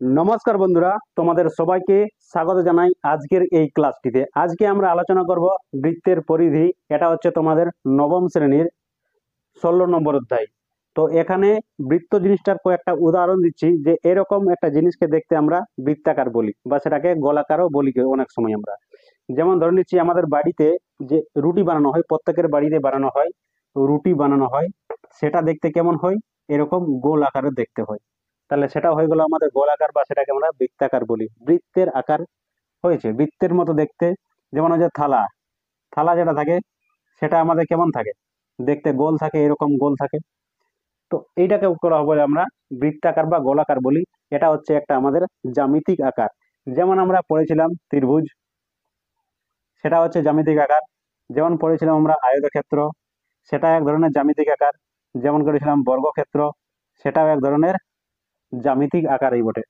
নমস্কার বন্ধুরা, তোমাদের সবাইকে স্বাগত জানাই আজকের এই ক্লাসটিতে। আজকে আমরা আলোচনা করব বৃত্তের পরিধি। এটা হচ্ছে তোমাদের নবম শ্রেণীর 16 নম্বর অধ্যায়। তো এখানে বৃত্ত জিনিসটার কয়েকটা উদাহরণ দিচ্ছি, যে এরকম একটা জিনিসকে দেখতে আমরা বৃত্তাকার বলি, বা সেটাকে গোলাকারও বলি অনেক সময় আমরা। যেমন ধরে নিচ্ছি, আমাদের বাড়িতে যে রুটি বানানো হয়, প্রত্যেকের বাড়িতে বানানো হয়, রুটি বানানো হয়, সেটা দেখতে কেমন হয়? এরকম গোল আকারে দেখতে হয়। তাহলে সেটা হয়ে গেল আমাদের গোলাকার, বা সেটাকে আমরা বৃত্তাকার বলি। বৃত্তের আকার হয়েছে, বৃত্তের মতো দেখতে। যেমন ওই যে থালা, থালা যেটা থাকে সেটা আমাদের কেমন থাকে? দেখতে গোল থাকে, এরকম গোল থাকে। তো এইটাকে করা বলে আমরা বৃত্তাকার বা গোলাকার বলি। এটা হচ্ছে একটা আমাদের জ্যামিতিক আকার। যেমন আমরা পড়েছিলাম ত্রিভুজ, সেটা হচ্ছে জ্যামিতিক আকার। যেমন পড়েছিলাম আমরা আয়তক্ষেত্র, সেটা এক ধরনের জ্যামিতিক আকার। যেমন করেছিলাম বর্গক্ষেত্র, সেটাও এক ধরনের জ্যামিতিক আকারই বটে।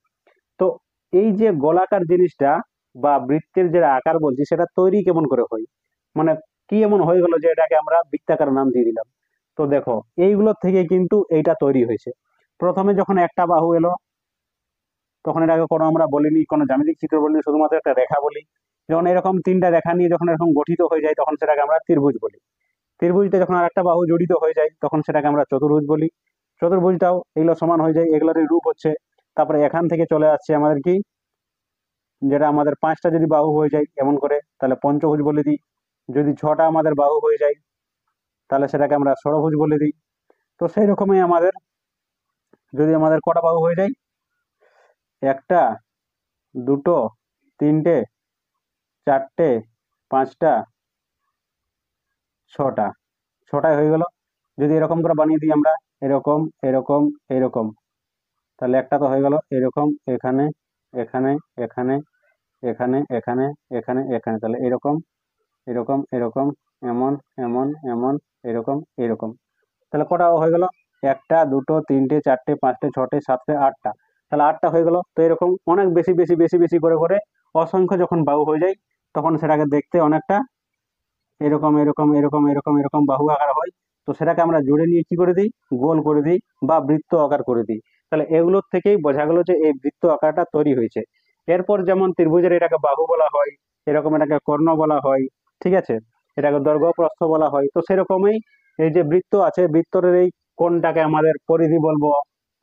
তো এই যে গোলাকার জিনিসটা বা বৃত্তের যে আকার বলছি, সেটা তৈরি কেমন করে হয়? মানে কি এমন হয়ে গেল যে এটাকে আমরা বৃত্তাকার নাম দিয়ে দিলাম? তো দেখো, এইগুলোর থেকে কিন্তু এইটা তৈরি হয়েছে। প্রথমে যখন একটা বাহু এলো, তখন এটাকে কোনো আমরা বলিনি, কোনো জ্যামিতিক চিত্র বলিনি, শুধুমাত্র একটা রেখা বলি। যখন এরকম তিনটা রেখা নিয়ে যখন এরকম গঠিত হয়ে যায়, তখন সেটাকে আমরা ত্রিভুজ বলি। ত্রিভুজটা যখন আর একটা বাহু জড়িত হয়ে যায়, তখন সেটাকে আমরা চতুর্ভুজ বলি। চতুর্ভুজটাও এগুলো সমান হয়ে যায়, এগুলোরই রূপ হচ্ছে। তারপরে এখান থেকে চলে আসছে আমাদের কি, যেটা আমাদের পাঁচটা যদি বাহু হয়ে যায় এমন করে, তাহলে পঞ্চভুজ বলে দিই। যদি ছটা আমাদের বাহু হয়ে যায়, তাহলে সেটাকে আমরা ষড়ভুজ বলে দিই। তো সেই রকমই আমাদের, যদি আমাদের কটা বাহু হয়ে যায়, একটা, দুটো, তিনটে, চারটে, পাঁচটা, ছটা, ছটায় হয়ে গেল। যদি এরকম করে বানিয়ে দিই আমরা, এরকম, এরকম, এরকম, তাহলে একটা তো হয়ে গেল। এরকম, এখানে, এখানে, এখানে, এখানে, এখানে, এখানে, এখানে, তাহলে এরকম, এরকম, এরকম, এমন, এমন, এমন, এরকম, এরকম। তাহলে কটা হয়ে গেল? একটা, দুটো, তিনটে, চারটে, পাঁচটে, ছটে, সাতটে, আটটা। তাহলে আটটা হয়ে গেল। তো এরকম অনেক বেশি বেশি বেশি বেশি করে করে অসংখ্য যখন বাহু হয়ে যায়, তখন সেটাকে দেখতে অনেকটা এরকম, এরকম, এরকম, এরকম, এরকম বাহু আকার হয়। তো সেটাকে আমরা জুড়ে নিয়ে কি করে দিই? গোল করে দিই, বা বৃত্ত আকার করে দিই। তাহলে এগুলোর থেকেই বোঝা গেল যে এই বৃত্ত আকারটা তৈরি হয়েছে। এরপর যেমন ত্রিভুজের এটাকে বাহু বলা হয়, এরকম এটাকে কর্ণ বলা হয়, ঠিক আছে, এটাকে দৈর্ঘ্য প্রস্থ বলা হয়। তো সেরকমই এই যে বৃত্ত আছে, বৃত্তর এই কোনটাকে আমাদের পরিধি বলবো,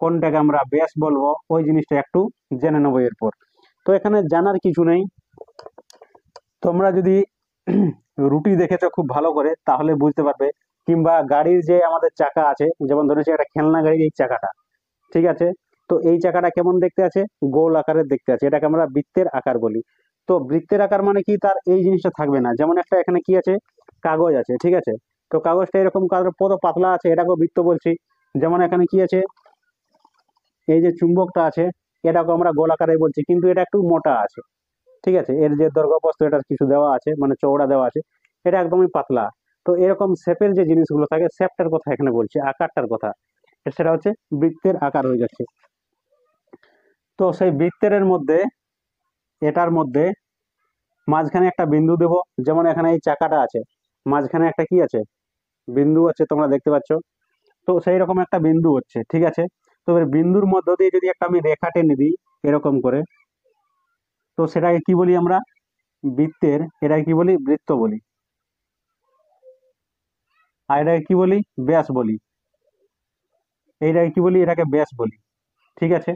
কোনটাকে আমরা ব্যাস বলবো, ওই জিনিসটা একটু জেনে নেবো এরপর। তো এখানে জানার কিছু নেই। তোমরা যদি রুটি দেখেছো খুব ভালো করে, তাহলে বুঝতে পারবে। কিংবা গাড়ির যে আমাদের চাকা আছে, যেমন ধরেছি একটা খেলনা গাড়ির এই চাকাটা, ঠিক আছে, তো এই চাকাটা কেমন দেখতে আছে? গোল আকারের দেখতে আছে। এটাকে আমরা বৃত্তের আকার বলি। তো বৃত্তের আকার মানে কি, তার এই জিনিসটা থাকবে না। যেমন একটা এখানে কি আছে, কাগজ আছে, ঠিক আছে, তো কাগজটা এরকম কত পাতলা আছে, এটাকেও বৃত্ত বলছি। যেমন এখানে কি আছে, এই যে চুম্বকটা আছে, এটাকে আমরা গোল আকারে বলছি, কিন্তু এটা একটু মোটা আছে, ঠিক আছে, এর যে দৈর্ঘ্য প্রস্থ এটার কিছু দেওয়া আছে, মানে চওড়া দেওয়া আছে, এটা একদমই পাতলা। তো এরকম শেপের যে জিনিসগুলো থাকে, শেপটার কথা এখানে বলছি, আকারটার কথা, সেটা হচ্ছে বৃত্তের আকার হয়ে যাচ্ছে। তো সেই বৃত্তের মধ্যে, এটার মধ্যে মাঝখানে একটা বিন্দু দেব। যেমন এখানে এই চাকাটা আছে, মাঝখানে একটা কি আছে, বিন্দু আছে, তোমরা দেখতে পাচ্ছ। তো সেই রকম একটা বিন্দু হচ্ছে, ঠিক আছে। তো এবার বিন্দুর মধ্য দিয়ে যদি একটা আমি রেখা টেনে দিই এরকম করে, তো সেটাকে কি বলি আমরা? বৃত্তের, এটাকে কি বলি? বৃত্ত বলি। আর এটাকে কি বলি? ব্যাস বলি। এইটাকে কি বলি? এটাকে ব্যাস বলি, ঠিক আছে।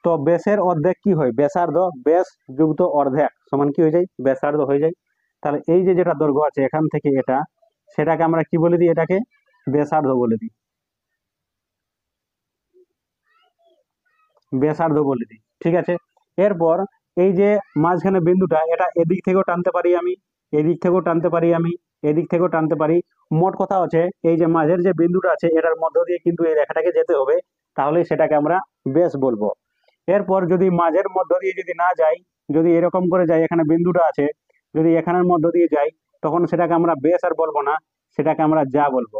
তো ব্যাসের অর্ধেক কি হয়? ব্যাসার্ধ। ব্যাস যুক্ত অর্ধেক সমান কি হয়ে যায়? ব্যাসার্ধ হয়ে যায়। তাহলে এই যে যেটা দৈর্ঘ্য আছে এখান থেকে এটা, সেটাকে আমরা কি বলে দিই? এটাকে ব্যাসার্ধ বলে দিই, ব্যাসার্ধ বলে দিই, ঠিক আছে। এরপর এই যে মাঝখানে বিন্দুটা, এটা এদিক থেকেও টানতে পারি আমি, এদিক থেকেও টানতে পারি আমি, এদিক থেকেও টানতে পারি। মোট কথা হচ্ছে, এই যে মাঝের যে বিন্দুটা আছে, এটার মধ্য দিয়ে কিন্তু এই রেখাটাকে যেতে হবে, তাহলে সেটাকে আমরা ব্যাস বলবো। এরপর যদি মাঝের মধ্য দিয়ে যদি না যাই, যদি এরকম করে যাই, এখানে বিন্দুটা আছে, যদি এখানের মধ্য দিয়ে যাই, তখন সেটাকে আমরা ব্যাস আর বলবো না, সেটাকে আমরা যা বলবো,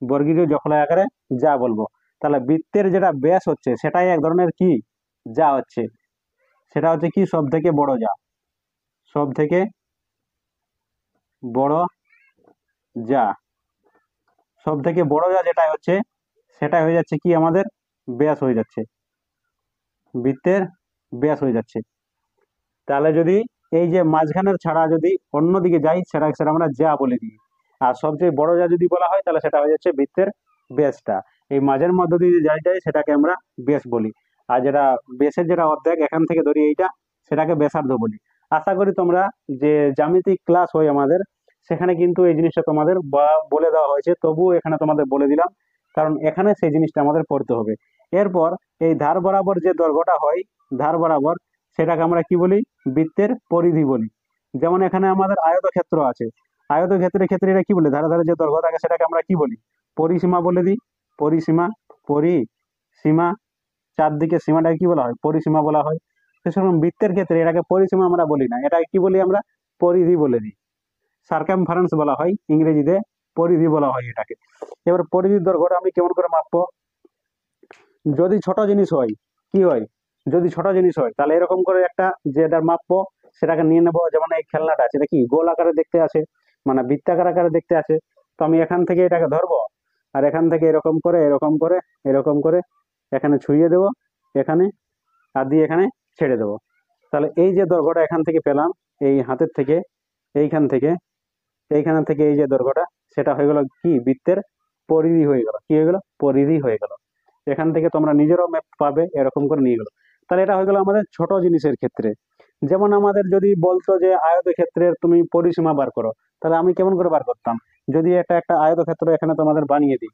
বর্গীয় জখলা আকারে যা বলবো। তাহলে বৃত্তের যেটা ব্যাস হচ্ছে, সেটাই এক ধরনের কি, যা হচ্ছে। সেটা হচ্ছে কি, সব থেকে বড় যা, সব থেকে বড় যা, সব থেকে বড় যা যেটা হচ্ছে, সেটা হয়ে যাচ্ছে কি আমাদের ব্যাস হয়ে যাচ্ছে। বৃত্তের ব্যাস হয়ে যাচ্ছে। তাহলে যদি এই যে মাঝখানের ছাড়া যদি অন্যদিকে যাই সেটা সেটা আমরা যা বলে দিই, আর সবচেয়ে বড় যা যদি বলা হয় তাহলে সেটা হয়ে যাচ্ছে বৃত্তের ব্যাসটা। এই মাঝের মধ্য দিয়ে যাই যাই সেটাকে আমরা ব্যাস বলি। আর যেটা ব্যাসের যেটা অর্ধেক এখান থেকে ধরি এইটা, সেটাকে ব্যাসার্ধ বলি। আশা করি তোমরা যে জ্যামিতিক ক্লাস হয় আমাদের, সেখানে কিন্তু এই জিনিসটা তোমাদের বলে দেওয়া হয়েছে, তবুও এখানে তোমাদের বলে দিলাম, কারণ এখানে সেই জিনিসটা আমাদের পড়তে হবে। এরপর এই ধার বরাবর যে দৈর্ঘ্যটা হয়, ধার বরাবর, সেটাকে আমরা কি বলি? বৃত্তের পরিধি বলি। যেমন এখানে আমাদের আয়তক্ষেত্র আছে, আয়তক্ষেত্রের ক্ষেত্রে এটা কি বলি? ধারে ধারে যে দৈর্ঘ্য থাকে সেটাকে আমরা কি বলি? পরিসীমা বলে দিই। পরিসীমা, পরিসীমা, চারদিকে সীমাটাকে কি বলা হয়? পরিসীমা বলা হয়। সেরকম বৃত্তের ক্ষেত্রে এটাকে পরিসীমা আমরা বলি না, এটাকে কি বলি আমরা? পরিধি বলে দিই। সার্কামফারেন্স বলা হয় ইংরেজিতে, পরিধি বলা হয় এটাকে। এবার পরিধির দৈর্ঘ্যটা আমি কেমন করে মাপবো? যদি ছোট জিনিস হয়, কি হয়? যদি ছোট জিনিস হয় তাহলে এরকম করে একটা যেটা মাপবো সেটাকে নিয়ে নেবো। যেমন এই খেলনাটা আছে, এটা কি গোল আকারে দেখতে আছে, মানে বৃত্তাকার আকারে দেখতে আছে। তো আমি এখান থেকে এটাকে ধরবো, আর এখান থেকে এরকম করে এরকম করে এরকম করে এখানে ছুঁয়ে দেবো, এখানে, আর দিয়ে এখানে ছেড়ে দেবো। তাহলে এই যে দৈর্ঘ্যটা এখান থেকে পেলাম, এই হাতের থেকে, এইখান থেকে, এইখান থেকে এই যে দৈর্ঘ্যটা, সেটা হয়ে গেল কি? বৃত্তের পরিধি হয়ে গেল। কি হয়ে গেল? পরিধি হয়ে গেল। এখান থেকে তোমরা নিজেরও ম্যাপ পাবে, এরকম করে নিয়ে গেল। তাহলে এটা হয়ে গেল আমাদের ছোট জিনিসের ক্ষেত্রে। যেমন আমাদের যদি বলতো যে আয়তক্ষেত্রের তুমি পরিসীমা বার করো, তাহলে আমি কেমন করে বার করতাম? যদি একটা একটা আয়তক্ষেত্র এখানে তোমাদের বানিয়ে দিই,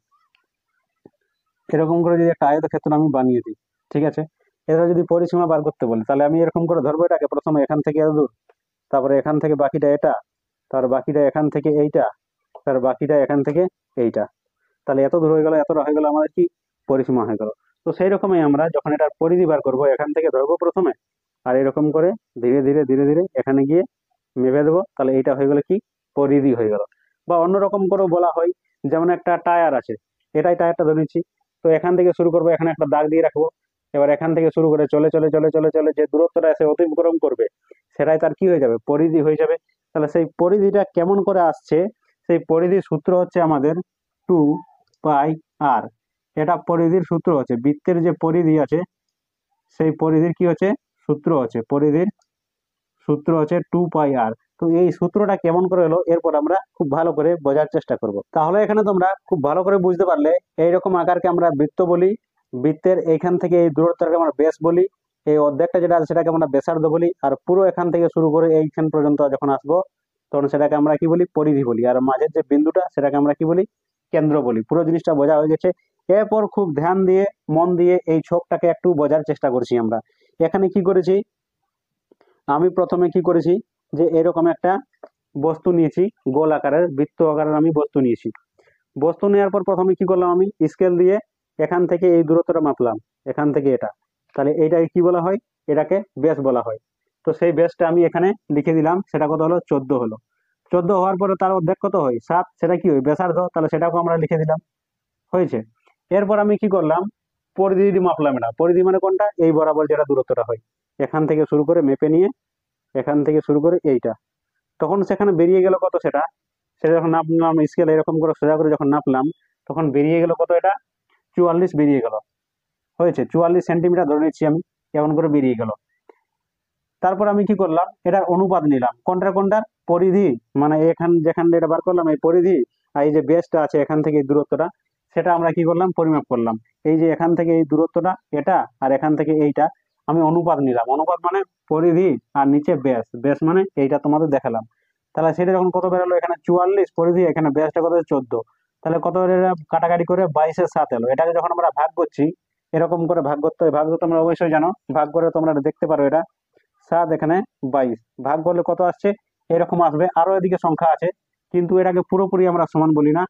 এরকম করে যদি একটা আয়তক্ষেত্র আমি বানিয়ে দিই, ঠিক আছে, এটা যদি পরিসীমা বার করতে বলি, তাহলে আমি এরকম করে ধরবো এটাকে, প্রথমে এখান থেকে এত দূর, তারপরে এখান থেকে বাকিটা এটা, তার বাকিটা এখান থেকে এইটা, তার বাকিটা এখান থেকে এইটা। তাহলে এত দূর হয়ে গেল, এতটা হয়ে গেল আমাদের কি? পরিসীমা হয়ে গেল। তো সেই রকমই আমরা যখন এটার পরিধি বার করবো, এখান থেকে ধরবো প্রথমে, আর এরকম করে ধীরে ধীরে ধীরে ধীরে এখানে গিয়ে মেপে দেবো। তাহলে এইটা হয়ে গেল কি? পরিধি হয়ে গেল। বা অন্যরকম করেও বলা হয়, যেমন একটা টায়ার আছে, এটাই টায়ারটা ধরে নিচ্ছি। তো এখান থেকে শুরু করবো, এখানে একটা দাগ দিয়ে রাখবো। এবার এখান থেকে শুরু করে চলে চলে চলে চলে চলে যে দূরত্বটা এসে অতিক্রম করবে, সেটাই তার কি হয়ে যাবে? পরিধি হয়ে যাবে। তাহলে সেই পরিধিটা কেমন করে আসছে? সেই পরিধির সূত্র হচ্ছে আমাদের 2πr। এটা পরিধির সূত্র হচ্ছে, বৃত্তের যে পরিধি আছে সেই পরিধির কি হচ্ছে? সূত্র হচ্ছে, পরিধির সূত্র হচ্ছে 2πr। তো এই সূত্রটা কেমন করে হলো, এরপর আমরা খুব ভালো করে বোঝার চেষ্টা করব। তাহলে এখানে তোমরা খুব ভালো করে বুঝতে পারলে, এইরকম আকারকে আমরা বৃত্ত বলি। বৃত্তের এইখান থেকে এই দূরত্বটাকে আমরা ব্যাস বলি। এই অর্ধেকটা যেটা আছে সেটাকে আমরা ব্যাসার্ধ বলি। আর পুরো এখান থেকে শুরু করে এইখান পর্যন্ত যখন আসবো, তখন সেটাকে আমরা কি বলি? পরিধি বলি। আর মাঝের যে বিন্দুটা সেটাকে আমরা কি বলি? কেন্দ্র বলি। পুরো জিনিসটা বোঝা হয়ে গেছে। এরপর খুব ধ্যান দিয়ে, মন দিয়ে এই ছকটাকে একটু বোঝার চেষ্টা করছি আমরা। এখানে কি করেছি? আমি প্রথমে কি করেছি, যে এরকম একটা বস্তু নিয়েছি, গোল আকারের, বৃত্ত আকারের আমি বস্তু নিয়েছি। বস্তু নেওয়ার পর প্রথমে কি করলাম? আমি স্কেল দিয়ে এখান থেকে এই দূরত্বটা মাপলাম, এখান থেকে এটা। তাহলে এইটাকে কি বলা হয়? এটাকে ব্যাস বলা হয়। তো সেই ব্যাসটা আমি এখানে লিখে দিলাম, সেটা কত হলো? 14 হলো। 14 হওয়ার পরে তার অর্ধেক কত হয়? 7। সেটা কি হয়? ব্যাসার্ধ। তাহলে সেটাকে আমরা লিখে দিলাম, হয়েছে। এরপর আমি কি করলাম? পরিধি মাপলাম। এটা পরিধি মানে কোনটা? এই বরাবর যেটা দূরত্বটা হয়, এখান থেকে শুরু করে মেপে নিয়ে এখান থেকে শুরু করে এইটা, তখন সেখানে বেরিয়ে গেল কত? সেটা সেটা যখন নাপলাম স্কেল এরকম করে সোজা করে যখন নাপলাম, তখন বেরিয়ে গেল কত? এটা 44 বেরিয়ে গেল, হয়েছে। 44 সেন্টিমিটার ধরে নিচ্ছি আমি, এমন করে বেরিয়ে গেল। তারপর আমি কি করলাম? এটার অনুপাত নিলাম। কোনটার কোনটার? পরিধি, মানে এখান যেখান দিয়ে এটা বার করলাম এই পরিধি, আর এই যে বেসটা আছে এখান থেকে এই দূরত্বটা, সেটা আমরা কি করলাম? পরিমাপ করলাম। এই যে এখান থেকে এই দূরত্বটা এটা, আর এখান থেকে এইটা, আমি অনুপাত নিলাম। অনুপাত মানে পরিধি, আর নিচে বেস, বেস মানে এইটা তোমাদের দেখালাম। তাহলে সেটা যখন কত বেরোলো? এখানে 44 পরিধি, এখানে বেসটা কত? 14। তাহলে কত কাটাকাটি করে 22-এর 7 এলো। এটাকে যখন আমরা ভাগ করছি, এরকম করে ভাগ করতে হয়। ভাগ তো তোমরা অবশ্যই জানো, ভাগ করে তোমরা দেখতে পারো এটা 7 এখানে 22, ভাগ করলে কত আসছে? এরকম আসবে। আরো এদিকে সংখ্যা আছে, কিন্তু এটাকে পুরোপুরি আমরা সমান বলি না,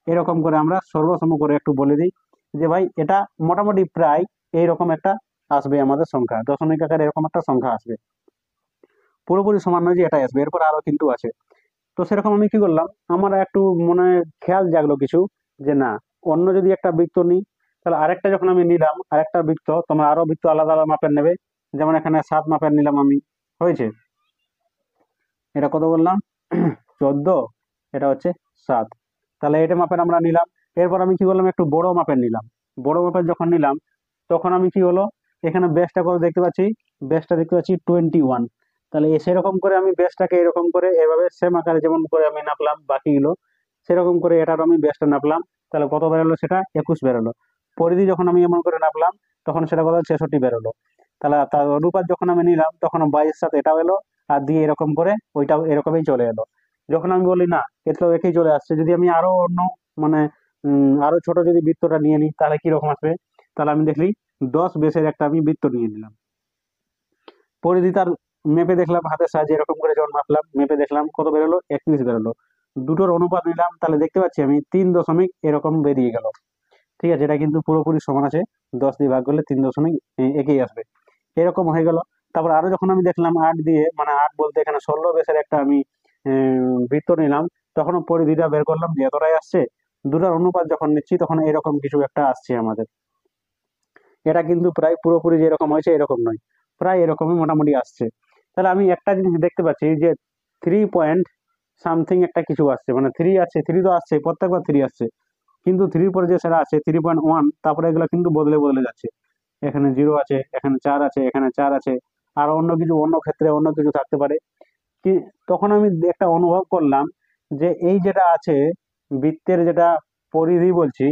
এরকম করে আমরা সর্বসম করে একটু বলে দিই যে ভাই এটা মোটামুটি প্রায় এইরকম একটা আসবে আমাদের সংখ্যা, দশমিক আকারে এরকম একটা সংখ্যা আসবে। পুরোপুরি সমান নয় যে এটাই আসবে, এরপর আরো কিন্তু আছে। তো সেরকম আমি কি করলাম? আমার একটু মনে খেয়াল জাগলো কিছু, যে না, অন্য যদি একটা বৃত্ত নিই, তাহলে আরেকটা যখন আমি নিলাম, আরেকটা বৃত্ত, তোমরা আরো বৃত্ত আলাদা আলাদা মাপের নেবে। যেমন এখানে 7 মাপের নিলাম আমি, হয়েছে। এটা কত বললাম? 14, এটা হচ্ছে 7। তাহলে এটা মাপের আমরা নিলাম। এরপর আমি কি করলাম? একটু বড় মাপের নিলাম। বড় মাপের যখন নিলাম, তখন আমি কি হলো? এখানে বেসটা কত দেখতে পাচ্ছি, বেসটা দেখতে পাচ্ছি 21। তাহলে সেরকম করে আমি বেসটাকে এরকম করে এভাবে সেম আকারে যেমন করে আমি নাপলাম বাকিগুলো, সেরকম করে এটারও আমি বেসটা নাপলাম। তাহলে কত বেরোলো, সেটা 21 বেরোলো। পরিধি যখন আমি এমন করে নাপলাম তখন সেটা কত 66 বেরোলো। তাহলে তার অনুপাত যখন আমি নিলাম তখন 22 সাথে এটাও এলো, আর দিয়ে এরকম করে ওইটাও এরকমই চলে এলো। যখন আমি বলি না এটাও একই চলে আসছে, যদি আমি আরো অন্য মানে আরো ছোট যদি বৃত্তটা নিয়ে নিই তাহলে কি রকম আসবে। তাহলে আমি দেখলি 10 বেসের একটা আমি বৃত্ত নিয়ে নিলাম, পরিধি তার মেপে দেখলাম হাতের সাহায্যে এরকম করে যখন মাপলাম মেপে দেখলাম কত বেরোলো, 31 বেরোলো। দুটোর অনুপাত নিলাম, তাহলে দেখতে পাচ্ছি আমি 3 দশমিক এরকম বেরিয়ে গেল। ঠিক আছে, এটা কিন্তু পুরোপুরি সমান আছে, 10 দিয়ে ভাগ করলে 3 দশমিক একই আসবে, এরকম হয়ে গেল। তারপর আরো যখন আমি দেখলাম 8 দিয়ে, মানে 8 বলতে এখানে 16 বেসের একটা আমি বৃত্ত নিলাম, তখন পরিধিটা বের করলাম যে এতটাই আসছে। দুটার অনুপাত যখন নিচ্ছি তখন এরকম কিছু একটা আসছে আমাদের। এটা কিন্তু প্রায় পুরোপুরি যেরকম হয়েছে এরকম নয়, প্রায় এরকমই মোটামুটি আসছে। তাহলে আমি একটা জিনিস দেখতে পাচ্ছি যে 3 পয়েন্ট সামথিং একটা কিছু আসছে, মানে 3 আছে, 3 তো আসছে, প্রত্যেকবার 3 আসছে, কিন্তু 3 পরে যে সেটা আছে 3.1, তারপরে এগুলো কিন্তু বদলে বদলে যাচ্ছে। এখানে 0 আছে, এখানে 4 আছে, এখানে 4 আছে, আর অন্য কিছু অন্য ক্ষেত্রে অন্য কিছু থাকতে পারে। কি, তখন আমি একটা অনুভব করলাম যে এই যেটা আছে বৃত্তের যেটা পরিধি বলছি,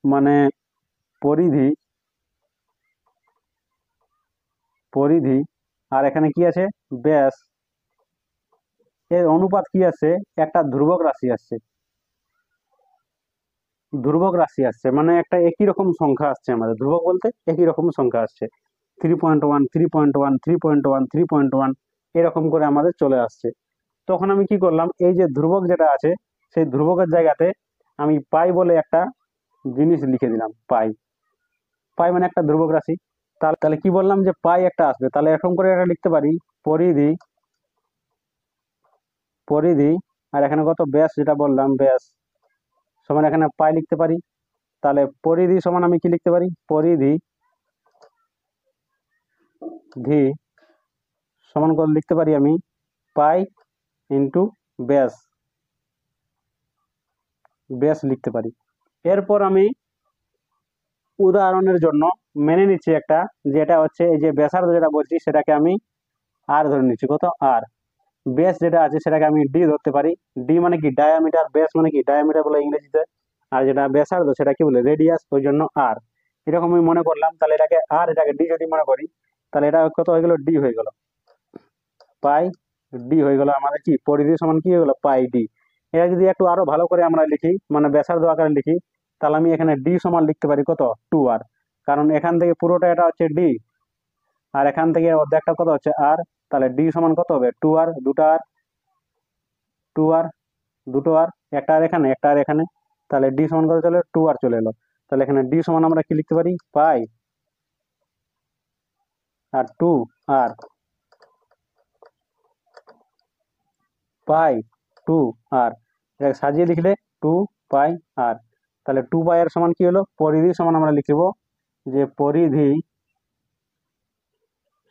মানে পরিধি পরিধি আর এখানে কি আছে ব্যাস, এর অনুপাত কি আছে, একটা ধ্রুবক রাশি আসছে, ধ্রুবক রাশি আসছে, মানে একটা একই রকম সংখ্যা আসছে, আমাদের ধ্রুবক বলতে একই রকম সংখ্যা আসছে। 3.1, 3.1, 3.1, 3.1, এরকম করে আমাদের চলে আসছে। তখন আমি কি করলাম, এই যে ধ্রুবক যেটা আছে সেই ধ্রুবকের জায়গাতে আমি পাই বলে একটা জিনিস লিখে দিলাম, পাই। পাই মানে একটা ধ্রুবক রাশি। তাহলে তাহলে কি বললাম যে পাই একটা আসবে, তাহলে এরকম করে এটা লিখতে পারি, পরিধি পরিধি আর এখানে কত ব্যাস, যেটা বললাম ব্যাস সমান এখানে পাই লিখতে পারি। তাহলে পরিধি সমান আমি কি লিখতে পারি, পরিধি ধি সমান করে লিখতে পারি আমি পাই ইন্টু ব্যাস, ব্যাস লিখতে পারি। এরপর আমি উদাহরণের জন্য মেনে নিচ্ছি একটা, যেটা হচ্ছে এই যে ব্যাসার্ধ যেটা বলছি সেটাকে আমি আর ধরে নিচ্ছি, কত আর। বেস যেটা আছে সেটাকে আমি ডি ধরতে পারি। ডি মানে কি ডায়ামিটার, বেস মানে কি ডায়ামিটার বলে ইংরেজিতে, আর যেটা ব্যাসার্ধ সেটা কি বলে রেডিয়াস, ওই জন্য আর। এরকম আমি মনে করলাম, তাহলে এটাকে আর এটাকে ডি যদি মনে করি, তাহলে এটা কত হয়ে গেল, ডি হয়ে গেল, পাই ডি হয়ে গেল। আমাদের কি পরিধি সমান কি হয়ে গেল, পাই ডি। এটা যদি একটু আরো ভালো করে আমরা লিখি, মানে ব্যাসার্ধ আকারে লিখি, তাহলে আমি এখানে ডি সমান লিখতে পারি কত, 2r, কারণ এখান থেকে পুরোটা এটা হচ্ছে ডি, আর এখান থেকে অর্ধেকটা কত হচ্ছে আর। তাহলে ডি সমান কত হবে, 2r, দুটো আর, 2r, দুটো আর, একটা আর এখানে, একটা আর এখানে, তাহলে ডি সমান কত চলে, 2r চলে এলো। তাহলে এখানে ডি সমান আমরা কি লিখতে পারি, পাই আর 2r, পাই 2r, এটাকে সাজিয়ে লিখলে 2 পাই আর। তাহলে 2 পাই আর সমান কি হলো, পরিধি সমান আমরা লিখব যে পরিধি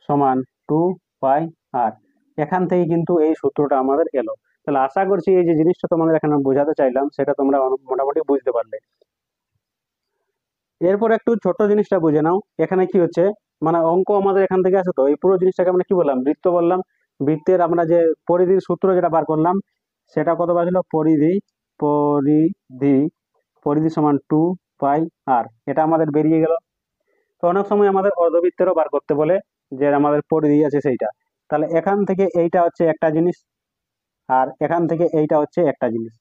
সমান 2 পাই আর। এখান থেকে কিন্তু এই সূত্রটা আমাদের এলো। তাহলে আশা করছি এই যে জিনিসটা তোমাদের এখানে বোঝাতে চাইলাম সেটা তোমরা মোটামুটি বুঝতে পারলে। এরপর একটু ছোট জিনিসটা বুঝে নাও, এখানে কি হচ্ছে, মানে অঙ্ক আমাদের এখান থেকে আসে, তো এই পুরো জিনিসটাকে আমরা কি বললাম, বৃত্ত বললাম। বৃত্তের আমরা যে পরিধির সূত্র যেটা বার করলাম সেটা কত বাজলো, পরিধি পরিধি পরিধি সমান 2 পাই আর, এটা আমাদের বেরিয়ে গেল। তো অনেক সময় আমাদের অর্ধবৃত্তেরও বার করতে বলে, যে আমাদের পরিধি আছে সেইটা। তাহলে এখান থেকে এইটা হচ্ছে একটা জিনিস, আর এখান থেকে এইটা হচ্ছে একটা জিনিস।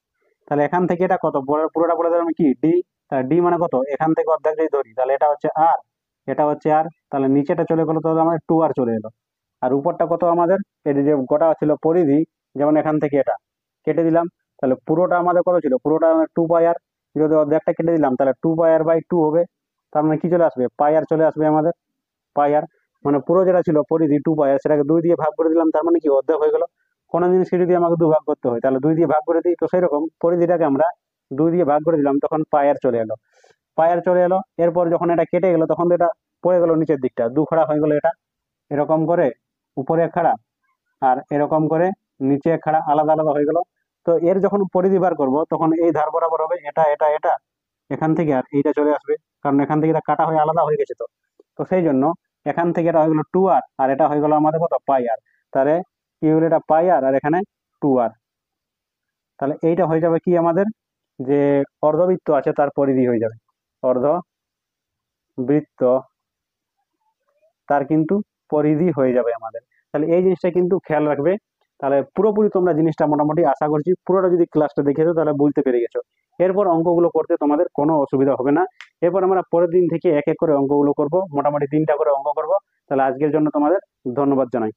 তাহলে এখান থেকে এটা কত, পুরোটা বলে দিলাম কি ডি। তাহলে ডি মানে কত, এখান থেকে অর্ধেক যদি ধরি তাহলে এটা হচ্ছে আর, এটা হচ্ছে আর, তাহলে নিচেটা চলে গেলো, তাহলে আমাদের 2r চলে এলো। আর উপরটা কত আমাদের, এই যে গোটা ছিল পরিধি, যেমন এখান থেকে এটা কেটে দিলাম, তাহলে পুরোটা আমাদের কত ছিল, পুরোটা 2 পাই আর, যদি অর্ধেকটা কেটে দিলাম তাহলে 2 পাই আর/2 হবে। তার মানে কি চলে আসবে, পাই আর চলে আসবে আমাদের, পাই আর। মানে পুরো যেটা ছিল পরিধি 2 পাই আর, সেটাকে 2 দিয়ে ভাগ করে দিলাম, তার মানে কি অর্ধেক হয়ে গেল। কোনো জিনিসকে যদি আমাকে দুভাগ করতে হয় তাহলে 2 দিয়ে ভাগ করে দিই, তো সেরকম পরিধিটাকে আমরা 2 দিয়ে ভাগ করে দিলাম, তখন পাই আর চলে এলো, পাই আর চলে এলো। এরপর যখন এটা কেটে গেল তখন তো এটা পড়ে গেল নিচের দিকটা, 2 খাড়া হয়ে গেল, এটা এরকম করে উপরে এক খাড়া আর এরকম করে নিচে এক খাড়া, আলাদা আলাদা হয়ে গেল। তো এর যখন পরিধি বার করবো তখন এই ধার বরাবর হবে এটা এটা এটা, এখান থেকে আর এইটা চলে আসবে, কারণ এখান থেকে এটা কাটা হয়ে আলাদা হয়ে গেছে। তো তো সেই জন্য এখান থেকে এটা হয়ে গেল 2r, আর এটা হয়ে গেল আমাদের কত, পাই আর। তাহলে কি হলো, এটা পাই আর এখানে 2r। তাহলে এইটা হয়ে যাবে কি আমাদের, যে অর্ধবৃত্ত আছে তার পরিধি হয়ে যাবে, অর্ধবৃত্ত তার কিন্তু পরিধি হয়ে যাবে আমাদের। তাহলে এই জিনিসটা কিন্তু খেয়াল রাখবে। তাহলে পুরোপুরি তোমরা জিনিসটা মোটামুটি আশা করছি পুরোটা যদি ক্লাসটা দেখেছো তাহলে বুঝতে পেরে গেছো। এরপর অঙ্কগুলো করতে তোমাদের কোনো অসুবিধা হবে না। এরপর আমরা পরের দিন থেকে এক এক করে অঙ্কগুলো করব, মোটামুটি 3টা করে অঙ্ক করব। তাহলে আজকের জন্য তোমাদের ধন্যবাদ জানাই।